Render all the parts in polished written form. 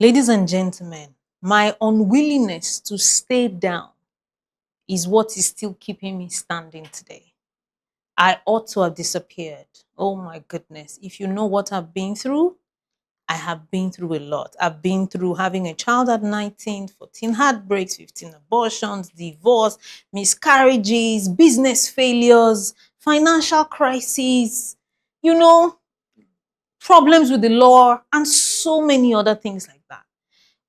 Ladies and gentlemen, my unwillingness to stay down is what is still keeping me standing today. I ought to have disappeared. Oh my goodness. If you know what I've been through, I have been through a lot. I've been through having a child at 19, 14 heartbreaks, 15 abortions, divorce, miscarriages, business failures, financial crises, you know, problems with the law, and so many other things like that.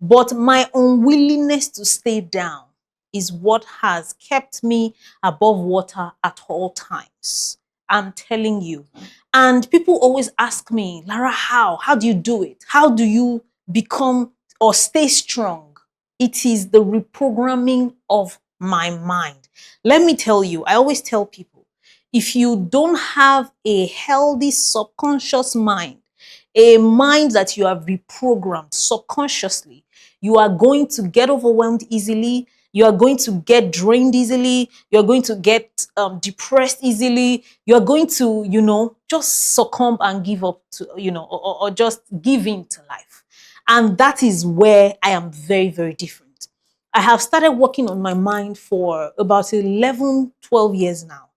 But my unwillingness to stay down is what has kept me above water at all times. I'm telling you. And people always ask me, Lara, how? How do you do it? How do you become or stay strong? It is the reprogramming of my mind. Let me tell you, I always tell people, if you don't have a healthy subconscious mind, a mind that you have reprogrammed subconsciously, you are going to get overwhelmed easily. You are going to get drained easily. You're going to get depressed easily. You're going to, just succumb and give up to, or just give in to life. And that is where I am very, very different. I have started working on my mind for about 11, 12 years now.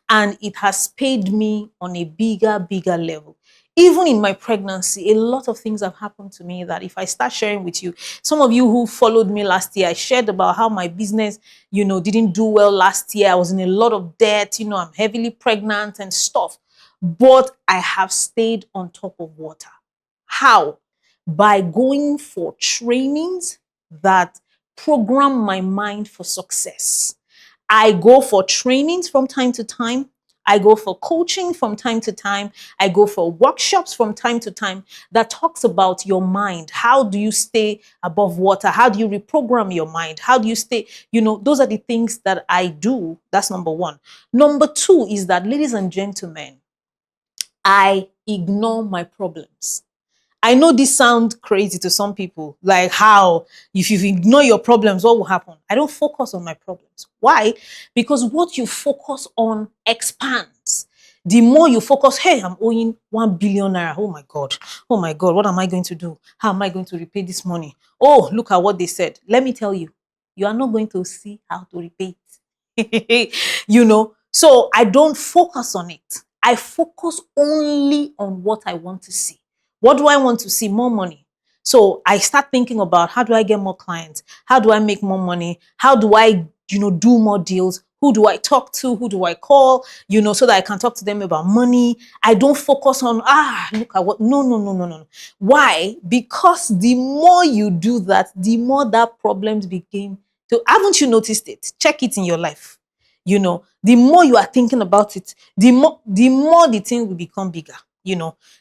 And it has paid me on a bigger, bigger level. Even in my pregnancy, a lot of things have happened to me that if I start sharing with you, some of you who followed me last year, I shared about how my business, didn't do well last year. I was in a lot of debt, I'm heavily pregnant and stuff. But I have stayed on top of water. How? By going for trainings that program my mind for success. I go for trainings from time to time. I go for coaching from time to time. I go for workshops from time to time that talks about your mind. How do you stay above water? How do you reprogram your mind? How do you stay? Those are the things that I do. That's number one. Number two is that, ladies and gentlemen, I ignore my problems. I know this sounds crazy to some people, like how if you ignore your problems, what will happen? I don't focus on my problems. Why? Because what you focus on expands. The more you focus, hey, I'm owing 1 billion naira. Oh my God. Oh my God. What am I going to do? How am I going to repay this money? Oh, look at what they said. Let me tell you, you are not going to see how to repay it. So I don't focus on it. I focus only on what I want to see. What do I want to see? More money. So I start thinking about, how do I get more clients? How do I make more money? How do I, do more deals? Who do I talk to? Who do I call? So that I can talk to them about money. I don't focus on, look at what, no, no, no, no, no. Why? Because the more you do that, the more that problems begin to, haven't you noticed it? Check it in your life. The more you are thinking about it, the more the thing will become bigger.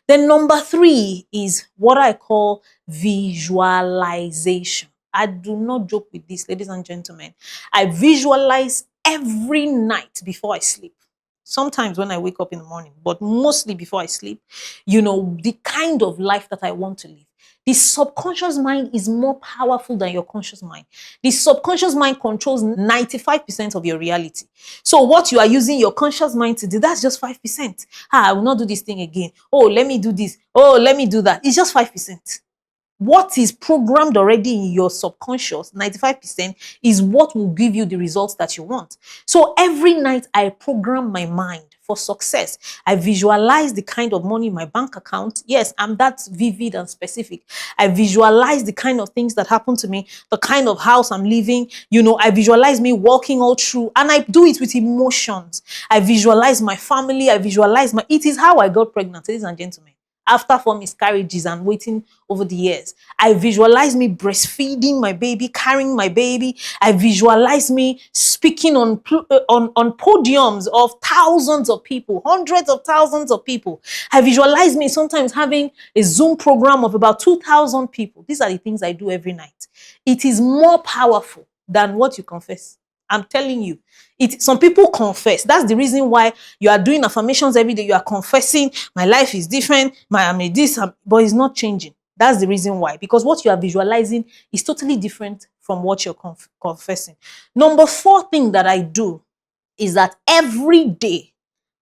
Then number three is what I call visualization. I do not joke with this, ladies and gentlemen. I visualize every night before I sleep. Sometimes when I wake up in the morning, but mostly before I sleep, the kind of life that I want to live. The subconscious mind is more powerful than your conscious mind. The subconscious mind controls 95% of your reality. So what you are using your conscious mind to do, that's just 5%. I will not do this thing again. Oh, let me do this. Oh, let me do that. It's just 5%. What is programmed already in your subconscious, 95%, is what will give you the results that you want. So every night I program my mind for success. I visualize the kind of money in my bank account. Yes, I'm that vivid and specific. I visualize the kind of things that happen to me, the kind of house I'm living. I visualize me walking all through, and I do it with emotions. I visualize my family. It is how I got pregnant, ladies and gentlemen. After 4 miscarriages and waiting over the years, I visualize me breastfeeding my baby, carrying my baby. I visualize me speaking on podiums of thousands of people, hundreds of thousands of people. I visualize me sometimes having a Zoom program of about 2,000 people. These are the things I do every night. It is more powerful than what you confess. I'm telling you, some people confess. That's the reason why you are doing affirmations every day. You are confessing, my life is different, but it's not changing. That's the reason why. Because what you are visualizing is totally different from what you're confessing. Number four thing that I do is that every day,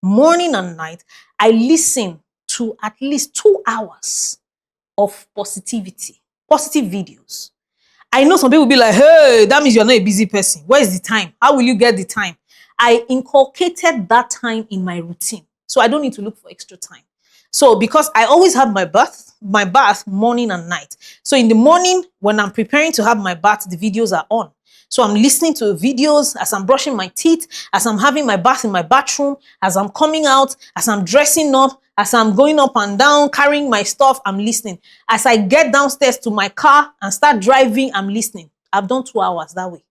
morning and night, I listen to at least 2 hours of positivity. positive videos. I know some people will be like, hey, that means you're not a busy person. Where's the time? How will you get the time? I inculcated that time in my routine. So I don't need to look for extra time. So because I always have my bath morning and night. So in the morning, when I'm preparing to have my bath, the videos are on. So I'm listening to videos as I'm brushing my teeth, as I'm having my bath in my bathroom, as I'm coming out, as I'm dressing up, as I'm going up and down, carrying my stuff, I'm listening. As I get downstairs to my car and start driving, I'm listening. I've done 2 hours that way.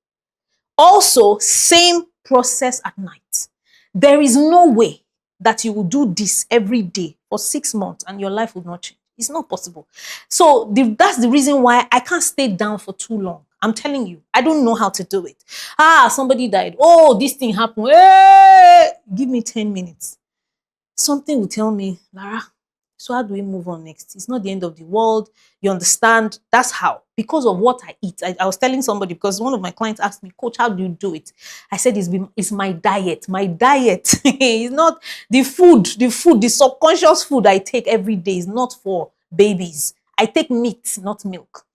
Also, same process at night. There is no way that you will do this every day for 6 months and your life will not change. It's not possible. So that's the reason why I can't stay down for too long. I'm telling you, I don't know how to do it. Somebody died. Oh, this thing happened. Hey! Give me 10 minutes. Something will tell me, Lara, so how do we move on next? It's not the end of the world. You understand? That's how. Because of what I eat. I was telling somebody, because one of my clients asked me, Coach, how do you do it? I said, it's my diet. My diet is not the food, the subconscious food I take every day is not for babies. I take meat, not milk.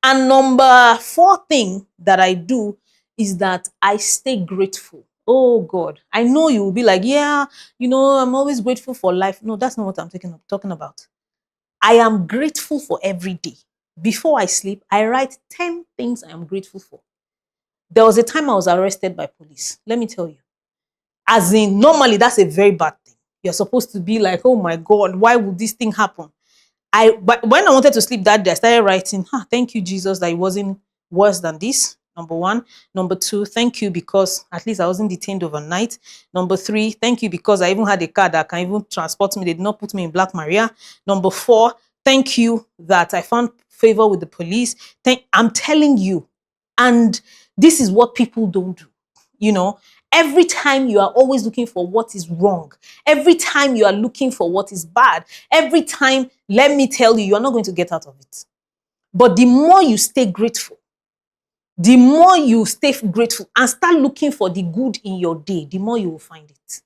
And number 4 thing that I do is that I stay grateful. Oh God, I know you will be like, yeah, I'm always grateful for life. No, that's not what I'm talking about. I am grateful for every day. Before I sleep, I write 10 things I am grateful for. There was a time I was arrested by police. Let me tell you. As in, normally that's a very bad thing. You're supposed to be like, oh my God, why would this thing happen? But when I wanted to sleep that day, I started writing, thank you, Jesus, that it wasn't worse than this. Number 1. Number 2, thank you because at least I wasn't detained overnight. Number 3, thank you because I even had a car that can even transport me. They did not put me in Black Maria. Number 4, thank you that I found favor with the police. I'm telling you. And this is what people don't do. Every time you are always looking for what is wrong, every time you are looking for what is bad, every time, let me tell you, you're not going to get out of it. But the more you stay grateful, the more you stay grateful and start looking for the good in your day, the more you will find it.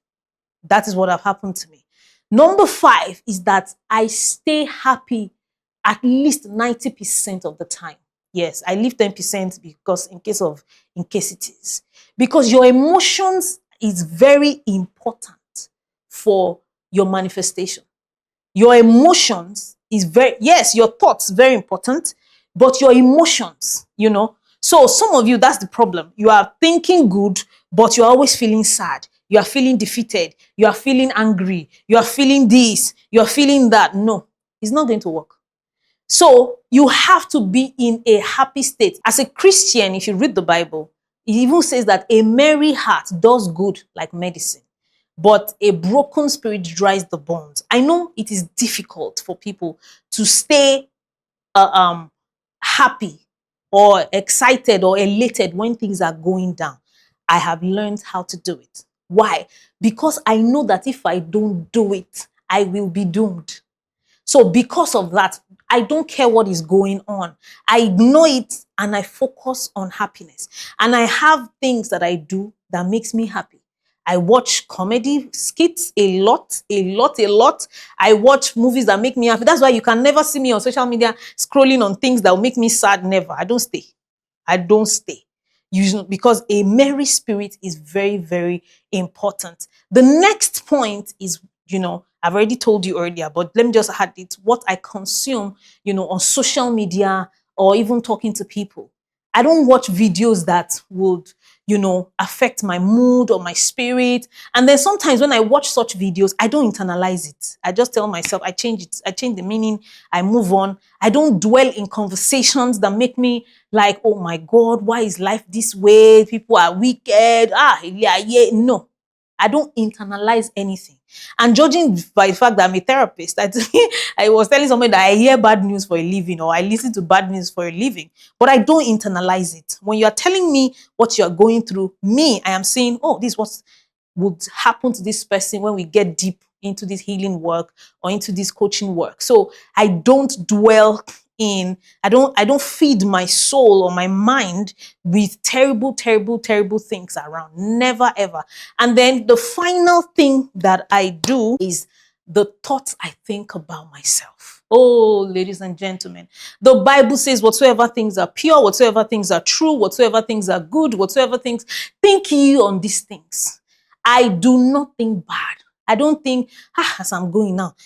That is what have happened to me. Number 5 is that I stay happy at least 90% of the time. Yes, I leave 10% because in case it is. Because your emotions is very important for your manifestation. Your emotions is your thoughts very important, but your emotions, So some of you, that's the problem. You are thinking good, but you're always feeling sad. You are feeling defeated. You are feeling angry. You are feeling this. You are feeling that. No, it's not going to work. So you have to be in a happy state. As a Christian, if you read the Bible, it even says that a merry heart does good like medicine, but a broken spirit dries the bones. I know it is difficult for people to stay happy or excited or elated when things are going down. I have learned how to do it. Why? Because I know that if I don't do it, I will be doomed. So because of that, I don't care what is going on. I ignore it and I focus on happiness. And I have things that I do that makes me happy. I watch comedy skits a lot. I watch movies that make me happy. That's why you can never see me on social media scrolling on things that will make me sad. Never. I don't stay. Usually, because a merry spirit is very, very important. The next point is, I've already told you earlier, but let me just add it. What I consume, on social media or even talking to people. I don't watch videos that would, affect my mood or my spirit. And then sometimes when I watch such videos, I don't internalize it. I just tell myself, I change it. I change the meaning. I move on. I don't dwell in conversations that make me like, oh my God, why is life this way? People are wicked. Yeah. No, I don't internalize anything. And judging by the fact that I'm a therapist, I was telling somebody that I hear bad news for a living or I listen to bad news for a living, but I don't internalize it. When you are telling me what you're going through, I am saying, oh, this is what would happen to this person when we get deep into this healing work or into this coaching work. So I don't dwell I don't feed my soul or my mind with terrible things around. Never, ever. And then the final thing that I do is the thoughts I think about myself. Oh, ladies and gentlemen, the Bible says, whatsoever things are pure, whatsoever things are true, whatsoever things are good, whatsoever things, think ye on these things. I do not think bad. I don't think, as I'm going now,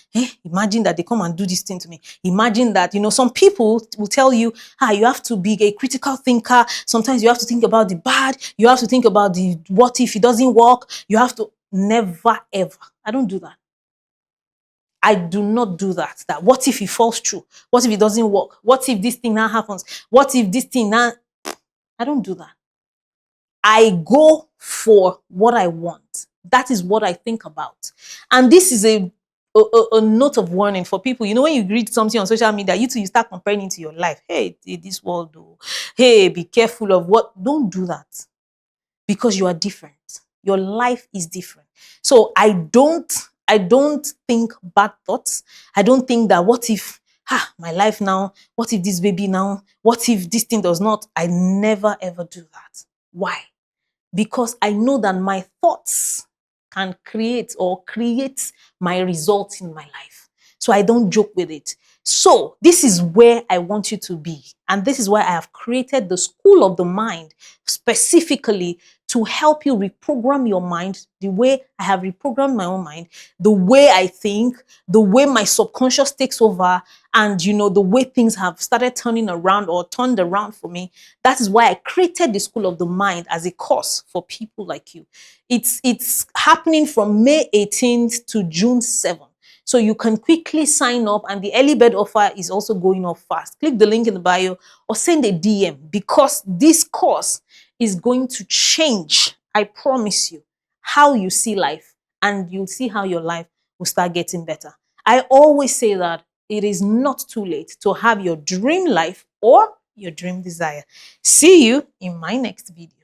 imagine that they come and do this thing to me. Imagine that, some people will tell you, you have to be a critical thinker. Sometimes you have to think about the bad. You have to think about the what if it doesn't work. You have to, never, ever. I don't do that. I do not do that. That what if it falls through? What if it doesn't work? What if this thing now happens? What if this thing now? I don't do that. I go for what I want. That is what I think about. And this is a note of warning for people. When you read something on social media, you start comparing it to your life. Hey, this world, oh. Hey, be careful of what. Don't do that, because you are different. Your life is different. So I don't think bad thoughts. I don't think that what if my life now, what if this baby now, what if this thing does not. I never ever do that. Why? Because I know that my thoughts can create my results in my life. So I don't joke with it. So this is where I want you to be. And this is why I have created the School of the Mind specifically to help you reprogram your mind the way I have reprogrammed my own mind, the way I think, the way my subconscious takes over, and the way things have started turning around or turned around for me. That is why I created the School of the Mind as a course for people like you. It's happening from May 18th to June 7th. So you can quickly sign up, and the early bird offer is also going off fast. Click the link in the bio or send a DM, because this course is going to change, I promise you, how you see life, and you'll see how your life will start getting better. I always say that it is not too late to have your dream life or your dream desire. See you in my next video.